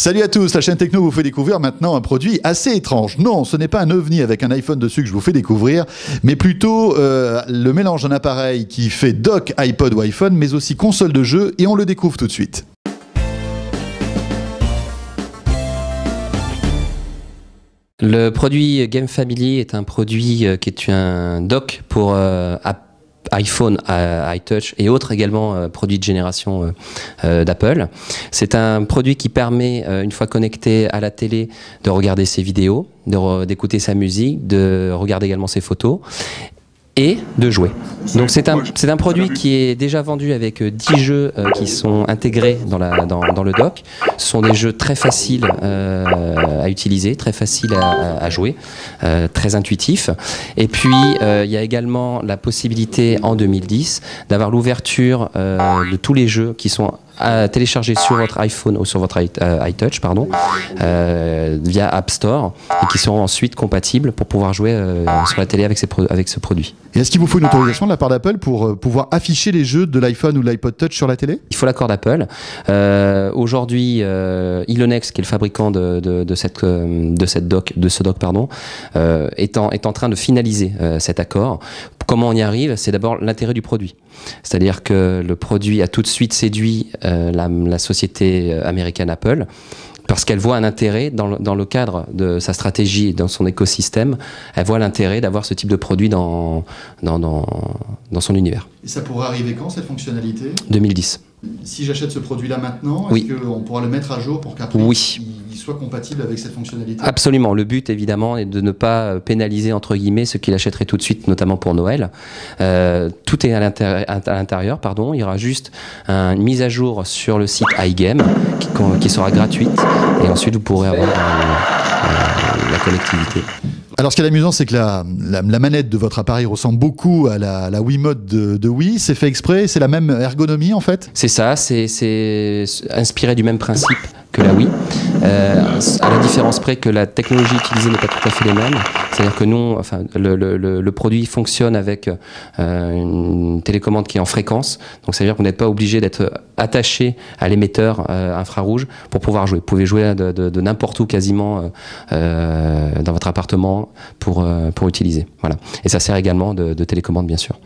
Salut à tous, la chaîne Techno vous fait découvrir maintenant un produit assez étrange. Non, ce n'est pas un ovni avec un iPhone dessus que je vous fais découvrir, mais plutôt le mélange d'un appareil qui fait dock iPod ou iPhone, mais aussi console de jeu, et on le découvre tout de suite. Le produit Game Family est un produit qui est un dock pour iPhone, iTouch et autres également produits de génération d'Apple. C'est un produit qui permet, une fois connecté à la télé, de regarder ses vidéos, d'écouter sa musique, de regarder également ses photos et de jouer. Donc c'est un produit qui est déjà vendu avec 10 jeux qui sont intégrés dans le dock. Ce sont des jeux très faciles à utiliser, très faciles à jouer, très intuitifs. Et puis il y a également la possibilité en 2010 d'avoir l'ouverture de tous les jeux qui sont à télécharger sur votre iPhone ou sur votre iTouch, via App Store, et qui seront ensuite compatibles pour pouvoir jouer sur la télé avec ce produit. Et est-ce qu'il vous faut une autorisation de la part d'Apple pour pouvoir afficher les jeux de l'iPhone ou de l'iPod Touch sur la télé? Il faut l'accord d'Apple. Aujourd'hui, Ilonex, qui est le fabricant de ce dock, est en train de finaliser cet accord. Comment on y arrive? C'est d'abord l'intérêt du produit. C'est-à-dire que le produit a tout de suite séduit la société américaine Apple, parce qu'elle voit un intérêt dans le cadre de sa stratégie et dans son écosystème. Elle voit l'intérêt d'avoir ce type de produit dans son univers. Et ça pourrait arriver quand, cette fonctionnalité? 2010. Si j'achète ce produit-là maintenant, oui, est-ce qu'on pourra le mettre à jour pour qu'après oui, il soit compatible avec cette fonctionnalité? Absolument. Le but, évidemment, est de ne pas pénaliser, entre guillemets, ceux qui l'achèteraient tout de suite, notamment pour Noël. Tout est à l'intérieur, pardon. Il y aura juste une mise à jour sur le site iGame qui sera gratuite. Et ensuite, vous pourrez avoir la connectivité. Alors, ce qui est amusant, c'est que la manette de votre appareil ressemble beaucoup à la Wiimote de Wii. C'est fait exprès? C'est la même ergonomie, en fait? C'est ça, c'est inspiré du même principe que la Wii, à la différence près que la technologie utilisée n'est pas tout à fait les mêmes. C'est-à-dire que nous, enfin, le produit fonctionne avec une télécommande qui est en fréquence. Donc, ça veut dire que vous n'êtes pas obligé d'être attaché à l'émetteur infrarouge pour pouvoir jouer. Vous pouvez jouer de n'importe où quasiment dans votre appartement pour utiliser. Voilà. Et ça sert également de télécommande, bien sûr.